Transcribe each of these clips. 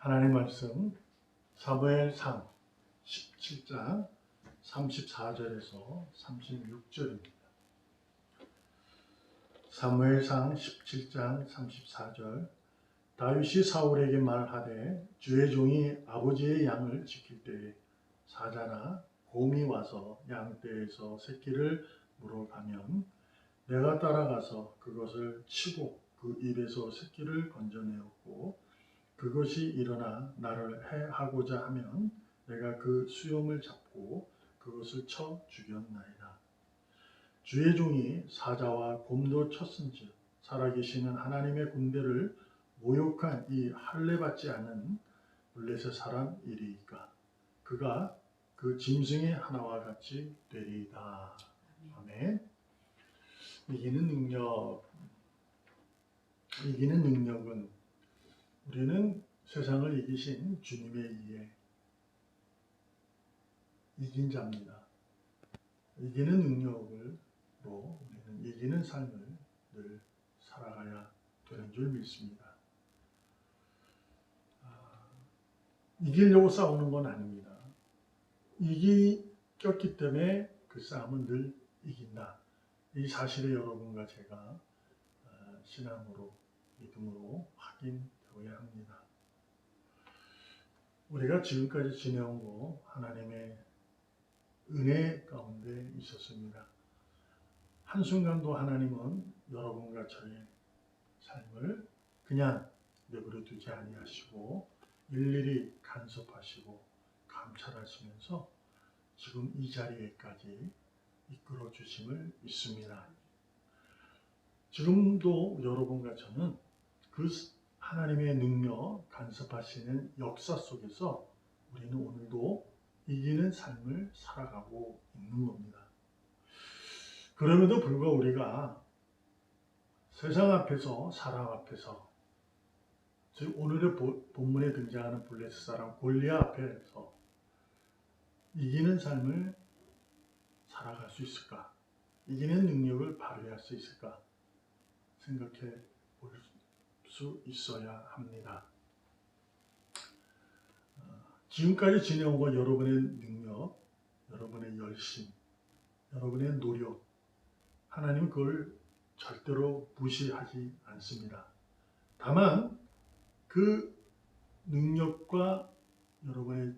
하나님 말씀 사무엘상 17장 34절에서 36절입니다. 사무엘상 17장 34절 다윗이 사울에게 말하되 주의 종이 아버지의 양을 지킬 때에 사자나 곰이 와서 양떼에서 새끼를 물어가면 내가 따라가서 그것을 치고 그 입에서 새끼를 건져내었고 그것이 일어나 나를 해하고자 하면 내가 그 수염을 잡고 그것을 쳐 죽였나이다. 주의 종이 사자와 곰도 쳤은즉 살아계시는 하나님의 군대를 모욕한 이 할례받지 않은 블레셋 사람이리이까 그가 그 짐승의 하나와 같이 되리이다. 아멘. 이기는 능력은 우리는 세상을 이기신 주님에 의해 이긴 자입니다. 이기는 능력으로 우리는 이기는 삶을 늘 살아가야 되는 줄 믿습니다. 이기려고 싸우는 건 아닙니다. 이겼기 때문에 그 싸움은 늘 이긴다. 이 사실을 여러분과 제가 신앙으로 믿음으로 확인되어야 합니다. 우리가 지금까지 지내온 거 하나님의 은혜 가운데 있었습니다. 한순간도 하나님은 여러분과 저의 삶을 그냥 내버려 두지 아니하시고 일일이 간섭하시고 감찰하시면서 지금 이 자리에까지 이끌어 주심을 믿습니다. 지금도 여러분과 저는 그 하나님의 능력, 간섭하시는 역사 속에서 우리는 오늘도 이기는 삶을 살아가고 있는 겁니다. 그럼에도 불구하고 우리가 세상 앞에서, 사람 앞에서, 즉 오늘의 본문에 등장하는 블레셋 사람 골리앗 앞에서 이기는 삶을 살아갈 수 있을까? 이기는 능력을 발휘할 수 있을까? 생각해 볼 수 있어야 합니다. 지금까지 지내온 것 여러분의 능력, 여러분의 열심, 여러분의 노력, 하나님은 그걸 절대로 무시하지 않습니다. 다만 그 능력과 여러분의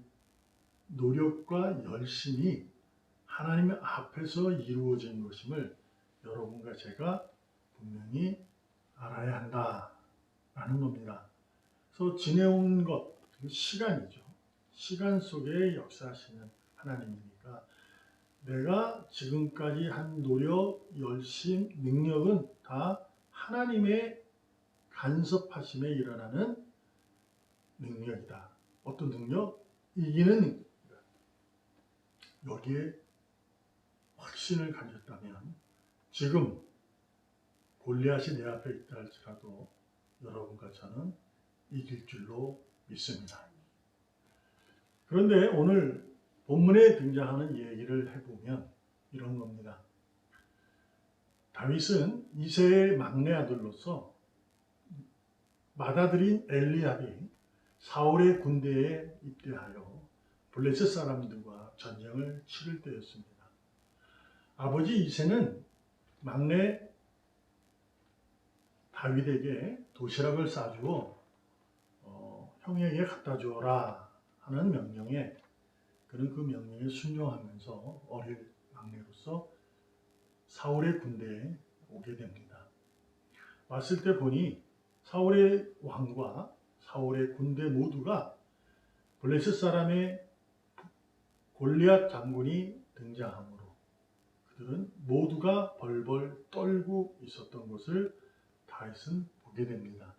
노력과 열심이 하나님 앞에서 이루어진 것임을 여러분과 제가 분명히 알아야 한다라는 겁니다. 그래서 지내온 것, 시간이죠. 시간 속에 역사하시는 하나님이니까 내가 지금까지 한 노력, 열심, 능력은 다 하나님의 간섭하심에 일어나는 능력이다. 어떤 능력? 이기는 능력이다. 여기에 확신을 가졌다면 지금 골리앗이 내 앞에 있다 할지라도 여러분과 저는 이길 줄로 믿습니다. 그런데 오늘 본문에 등장하는 얘기를 해보면 이런 겁니다. 다윗은 이새의 막내 아들로서 맏아들인 엘리압이 사울의 군대에 입대하여 블레셋 사람들과 전쟁을 치를 때였습니다. 아버지 이새는 막내 다윗에게 도시락을 싸주어 형에게 갖다 주어라 하는 명령에 그는 그 명령에 순종하면서 어릴 막내로서 사울의 군대에 오게 됩니다. 왔을 때 보니 사울의 왕과 사울의 군대 모두가 블레셋 사람의 골리앗 장군이 등장하므로 그들은 모두가 벌벌 떨고 있었던 것을 다윗은 보게 됩니다.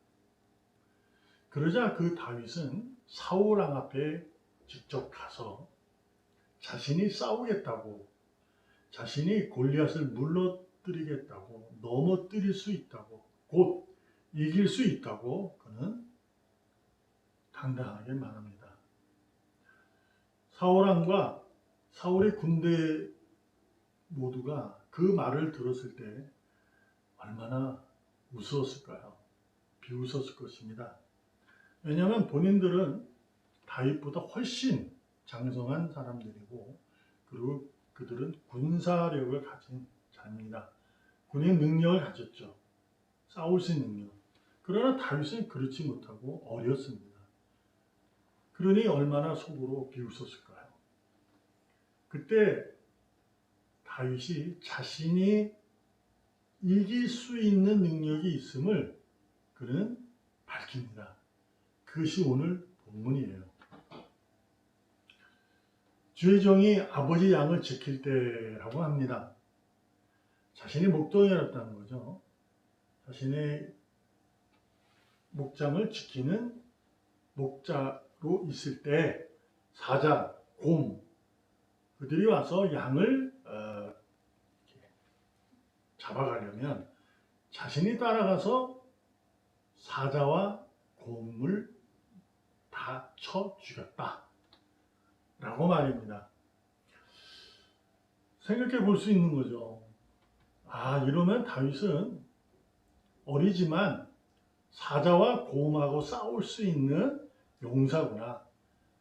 그러자 그 다윗은 사울 왕 앞에 직접 가서 자신이 싸우겠다고, 자신이 골리앗을 물러뜨리겠다고, 넘어뜨릴 수 있다고, 곧 이길 수 있다고 그는 당당하게 말합니다. 사울 왕과 사울의 군대 모두가 그 말을 들었을 때 얼마나 무서웠을까요? 비웃었을 것입니다. 왜냐하면 본인들은 다윗보다 훨씬 장성한 사람들이고, 그리고 그들은 군사력을 가진 자입니다. 군인 능력을 가졌죠. 싸울 수 있는 능력. 그러나 다윗은 그렇지 못하고 어렸습니다. 그러니 얼마나 속으로 비웃었을까요? 그때 다윗이 자신이 이길 수 있는 능력이 있음을 그는 밝힙니다. 그것이 오늘 본문이에요. 주의 종이 아버지 양을 지킬 때라고 합니다. 자신이 목동이었다는 거죠. 자신의 목장을 지키는 목자로 있을 때 사자, 곰 그들이 와서 양을 잡아가려면 자신이 따라가서 사자와 곰을 다 쳐 죽였다 라고 말입니다. 생각해 볼 수 있는 거죠. 이러면 다윗은 어리지만 사자와 곰하고 싸울 수 있는 용사구나.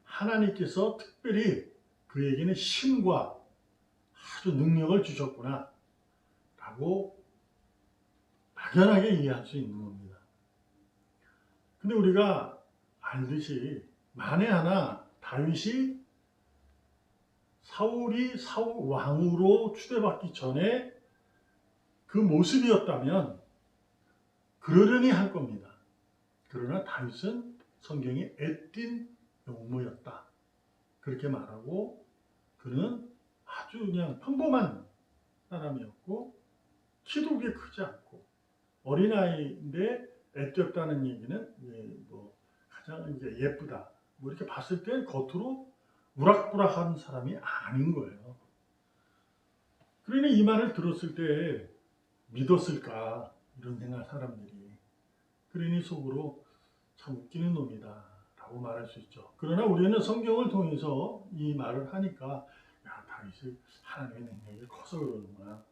하나님께서 특별히 그에게는 힘과 아주 능력을 주셨구나 라고 막연하게 이해할 수 있는 겁니다. 근데 우리가 알듯이 만에 하나 다윗이 사울이 사울 왕으로 추대받기 전에 그 모습이었다면 그러려니 할 겁니다. 그러나 다윗은 성경이 애띤 용모였다. 그렇게 말하고 그는 아주 그냥 평범한 사람이었고 키도 그렇게 크지 않고 어린아이인데 애띄었다는 얘기는 가장 이제 예쁘다. 이렇게 봤을 때 겉으로 우락부락한 사람이 아닌 거예요. 그러니 이 말을 들었을 때 믿었을까 이런 생각 사람들이. 그러니 속으로 참 웃기는 놈이다 라고 말할 수 있죠. 그러나 우리는 성경을 통해서 이 말을 하니까 다윗이 하나님의 능력이 커서 그러는구나.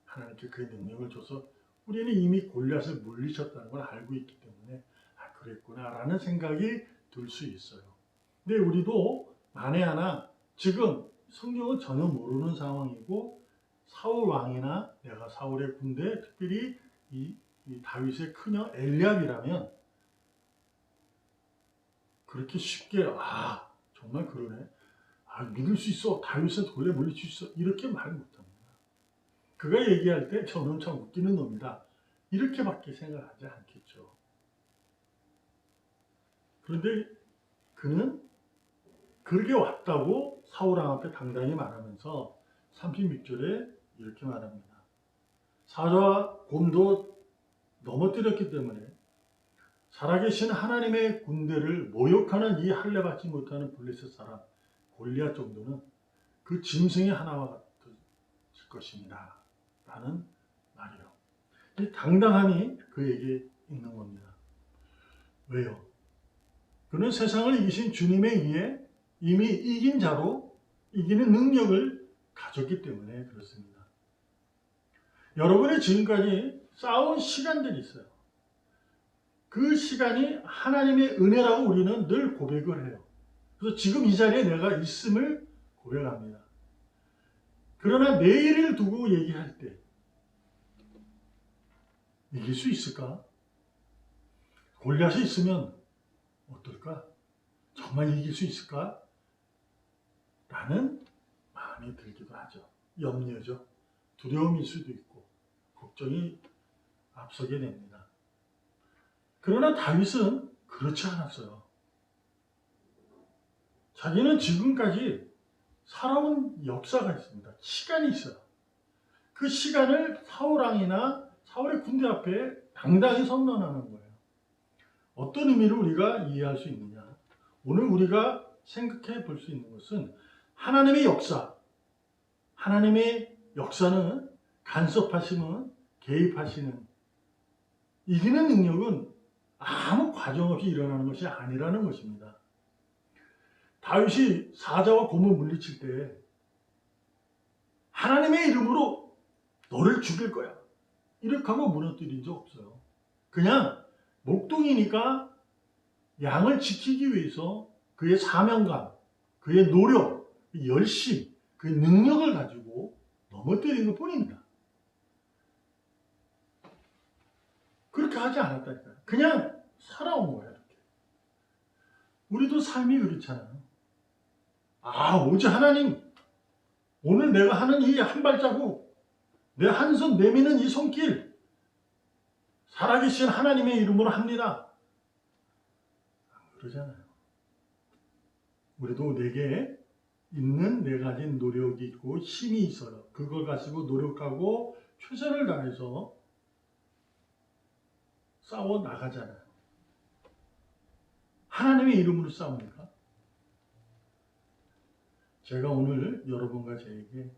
하나님께 그 능력을 줘서 우리는 이미 골리앗을 물리쳤다는 걸 알고 있기 때문에 그랬구나 라는 생각이 들 수 있어요. 근데 우리도 만에 하나 지금 성경을 전혀 모르는 상황이고 사울 왕이나 내가 사울의 군대 특별히 이 다윗의 큰형 엘리압이라면 그렇게 쉽게 정말 그러네. 믿을 수 있어. 다윗은 돌에 물리칠 수 있어. 이렇게 말 못합니다. 그가 얘기할 때 저는 참 웃기는 놈이다. 이렇게밖에 생각하지 않겠죠. 그런데 그는 그렇게 왔다고 사울왕 앞에 당당히 말하면서 36절에 이렇게 말합니다. 사자와 곰도 넘어뜨렸기 때문에 살아계신 하나님의 군대를 모욕하는 이 할례 받지 못하는 블레셋 사람 골리앗 정도는 그 짐승의 하나와 같을 것입니다. 라는 말이요. 이 당당함이 그에게 있는 겁니다. 왜요? 그는 세상을 이기신 주님에 의해 이미 이긴 자로 이기는 능력을 가졌기 때문에 그렇습니다. 여러분이 지금까지 쌓아온 시간들이 있어요. 그 시간이 하나님의 은혜라고 우리는 늘 고백을 해요. 그래서 지금 이 자리에 내가 있음을 고백합니다. 그러나 내일을 두고 얘기할 때 이길 수 있을까? 골리앗이 있으면 어떨까? 정말 이길 수 있을까? 라는 마음이 들기도 하죠. 염려죠. 두려움일 수도 있고 걱정이 앞서게 됩니다. 그러나 다윗은 그렇지 않았어요. 자기는 지금까지 살아온 역사가 있습니다. 시간이 있어요. 그 시간을 사울왕이나 사울의 군대 앞에 당당히 선언하는 거예요. 어떤 의미로 우리가 이해할 수 있느냐? 오늘 우리가 생각해 볼 수 있는 것은 하나님의 역사, 하나님의 역사는 간섭하시는, 개입하시는 이기는 능력은 아무 과정 없이 일어나는 것이 아니라는 것입니다. 다윗이 사자와 곰을 물리칠 때 하나님의 이름으로 너를 죽일 거야 이렇게 하고 무너뜨린 적 없어요. 그냥 목동이니까 양을 지키기 위해서 그의 사명감, 그의 노력, 열심, 그의 능력을 가지고 넘어뜨린 것 뿐입니다. 그렇게 하지 않았다니까요. 그냥 살아온 거예요. 이렇게. 우리도 삶이 그렇잖아요. 오직 하나님, 오늘 내가 하는 이 한 발자국, 내 한 손 내미는 이 손길, 살아계신 하나님의 이름으로 합니다. 그러잖아요. 우리도 내게 있는 내 가진 노력이 있고 힘이 있어요. 그걸 가지고 노력하고 최선을 다해서 싸워 나가잖아요. 하나님의 이름으로 싸웁니까? 제가 오늘 여러분과 저에게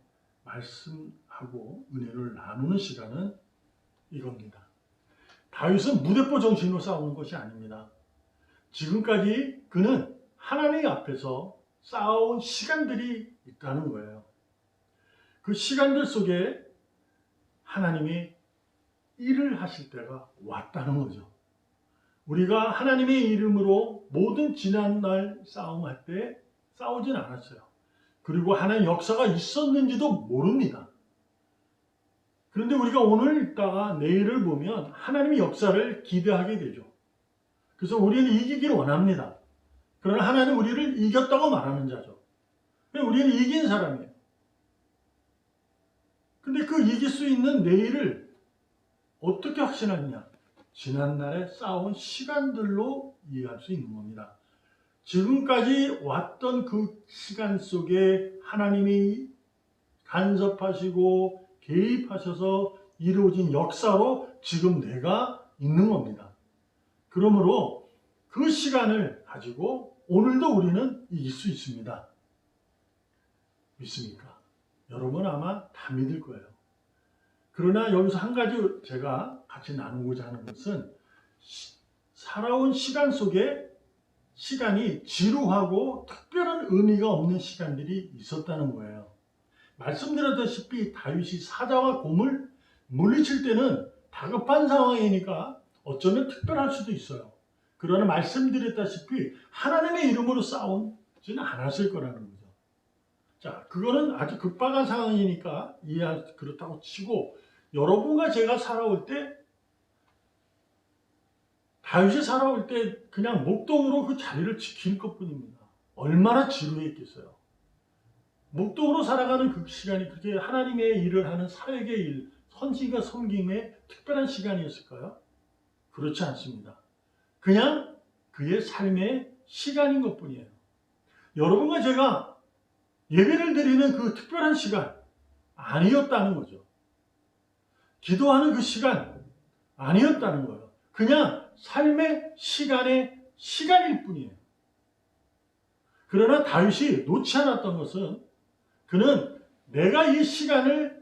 말씀하고 은혜를 나누는 시간은 이겁니다. 다윗은 무대포 정신으로 싸우는 것이 아닙니다. 지금까지 그는 하나님 앞에서 쌓아온 시간들이 있다는 거예요. 그 시간들 속에 하나님이 일을 하실 때가 왔다는 거죠. 우리가 하나님의 이름으로 모든 지난날 싸움할 때 싸우진 않았어요. 그리고 하나님의 역사가 있었는지도 모릅니다. 그런데 우리가 오늘 읽다가 내일을 보면 하나님의 역사를 기대하게 되죠. 그래서 우리는 이기기를 원합니다. 그러나 하나님은 우리를 이겼다고 말하는 자죠. 우리는 이긴 사람이에요. 근데 그 이길 수 있는 내일을 어떻게 확신하느냐? 지난날에 쌓아온 시간들로 이해할 수 있는 겁니다. 지금까지 왔던 그 시간 속에 하나님이 간섭하시고 개입하셔서 이루어진 역사로 지금 내가 있는 겁니다. 그러므로 그 시간을 가지고 오늘도 우리는 이길 수 있습니다. 믿습니까? 여러분 아마 다 믿을 거예요. 그러나 여기서 한 가지 제가 같이 나누고자 하는 것은 살아온 시간 속에 시간이 지루하고 특별한 의미가 없는 시간들이 있었다는 거예요. 말씀드렸다시피 다윗이 사자와 곰을 물리칠 때는 다급한 상황이니까 어쩌면 특별할 수도 있어요. 그러나 말씀드렸다시피 하나님의 이름으로 싸우지는 않았을 거라는 거죠. 자, 그거는 아주 급박한 상황이니까 그렇다고 치고 여러분과 제가 살아올 때 다윗이 살아올 때 그냥 목동으로 그 자리를 지킬 것뿐입니다. 얼마나 지루했겠어요. 목동으로 살아가는 그 시간이 그렇게 하나님의 일을 하는 사역의 일, 선지가 섬김의 특별한 시간이었을까요? 그렇지 않습니다. 그냥 그의 삶의 시간인 것뿐이에요. 여러분과 제가 예배를 드리는 그 특별한 시간 아니었다는 거죠. 기도하는 그 시간 아니었다는 거예요. 그냥 삶의 시간일 뿐이에요. 그러나 다윗이 놓지 않았던 것은 그는 내가 이 시간을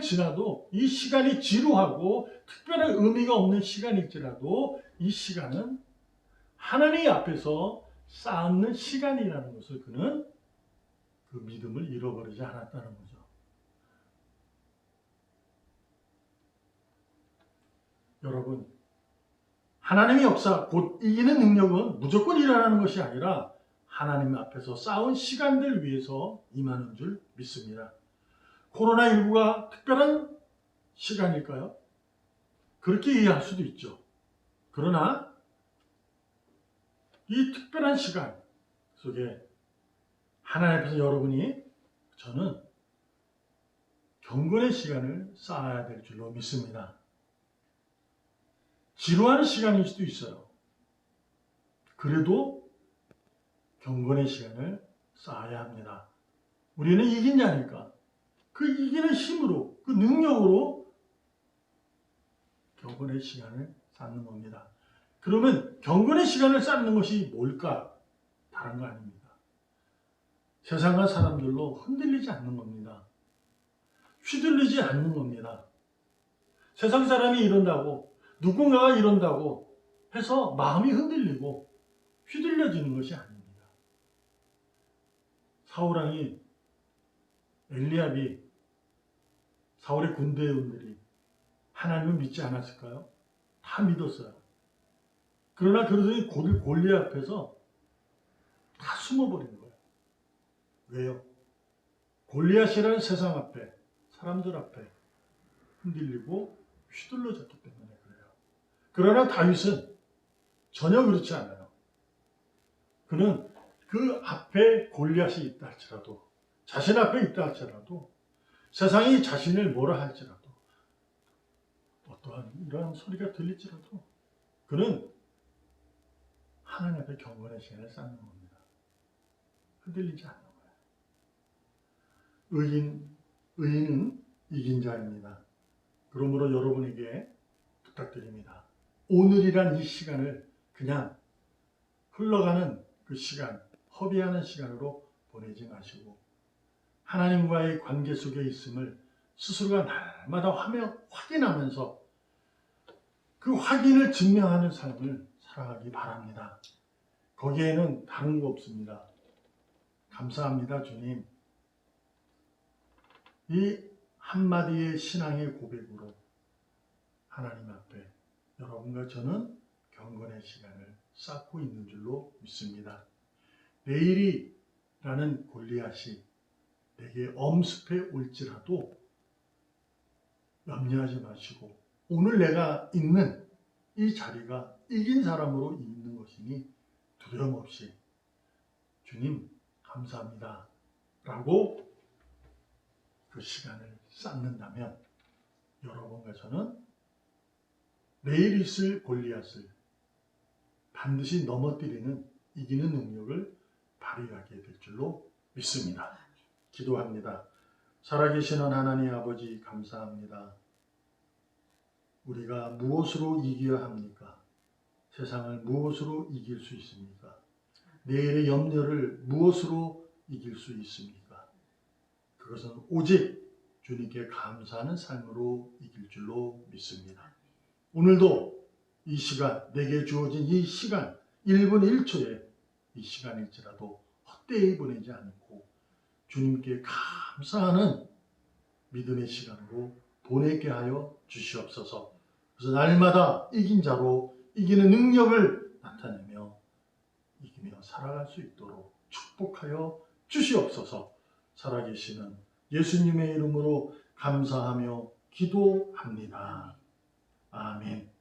지나도 이 시간이 지루하고 특별한 의미가 없는 시간일지라도 이 시간은 하나님 앞에서 쌓는 시간이라는 것을 그는 그 믿음을 잃어버리지 않았다는 거죠. 여러분, 하나님의 역사, 곧 이기는 능력은 무조건 일어나는 것이 아니라 하나님 앞에서 쌓은 시간들 위해서 임하는 줄 믿습니다. 코로나19가 특별한 시간일까요? 그렇게 이해할 수도 있죠. 그러나 이 특별한 시간 속에 하나님 앞에서 여러분이 저는 경건의 시간을 쌓아야 될 줄로 믿습니다. 지루한 시간일 수도 있어요. 그래도 경건의 시간을 쌓아야 합니다. 우리는 이긴 자니까 그 이기는 힘으로, 그 능력으로 경건의 시간을 쌓는 겁니다. 그러면 경건의 시간을 쌓는 것이 뭘까? 다른 거 아닙니다. 세상과 사람들로 흔들리지 않는 겁니다. 휘둘리지 않는 겁니다. 세상 사람이 이런다고, 누군가가 이런다고 해서 마음이 흔들리고 휘둘려지는 것이 아닙니다. 사울왕이, 엘리압이, 사울의 군대원들이 하나님을 믿지 않았을까요? 다 믿었어요. 그러나 그러더니 골리앗 앞에서 다 숨어버린 거예요. 왜요? 골리앗이라는 세상 앞에, 사람들 앞에 흔들리고 휘둘러졌기 때문에 그래요. 그러나 다윗은 전혀 그렇지 않아요. 그는 그 앞에 골리앗이 있다 할지라도, 자신 앞에 있다 할지라도, 세상이 자신을 뭐라 할지라도, 어떠한 이러한 소리가 들릴지라도 그는 하나님 앞에 경건의 시간을 쌓는 겁니다. 흔들리지 않는 거예요. 의인은 이긴 자입니다. 그러므로 여러분에게 부탁드립니다. 오늘이란 이 시간을 그냥 흘러가는 그 시간, 허비하는 시간으로 보내지 마시고 하나님과의 관계 속에 있음을 스스로가 날마다 확인하면서 그 확인을 증명하는 삶을 살아가기 바랍니다. 거기에는 다른 거 없습니다. 감사합니다, 주님. 이 한마디의 신앙의 고백으로 하나님 앞에 여러분과 저는 경건의 시간을 쌓고 있는 줄로 믿습니다. 내일이라는 골리앗이 내게 엄습해 올지라도 염려하지 마시고 오늘 내가 있는 이 자리가 이긴 사람으로 있는 것이니 두려움 없이 주님 감사합니다 라고 그 시간을 쌓는다면 여러분과 저는 내일 있을 골리앗을 반드시 넘어뜨리는 이기는 능력을 발휘하게 될 줄로 믿습니다. 기도합니다. 살아계시는 하나님 아버지 감사합니다. 우리가 무엇으로 이겨야 합니까? 세상을 무엇으로 이길 수 있습니까? 내일의 염려를 무엇으로 이길 수 있습니까? 그것은 오직 주님께 감사하는 삶으로 이길 줄로 믿습니다. 오늘도 이 시간, 내게 주어진 이 시간, 1분 1초에 이 시간일지라도 헛되이 보내지 않고 주님께 감사하는 믿음의 시간으로 보내게 하여 주시옵소서. 그래서 날마다 이긴 자로 이기는 능력을 나타내며 이기며 살아갈 수 있도록 축복하여 주시옵소서. 살아계시는 예수님의 이름으로 감사하며 기도합니다. 아멘.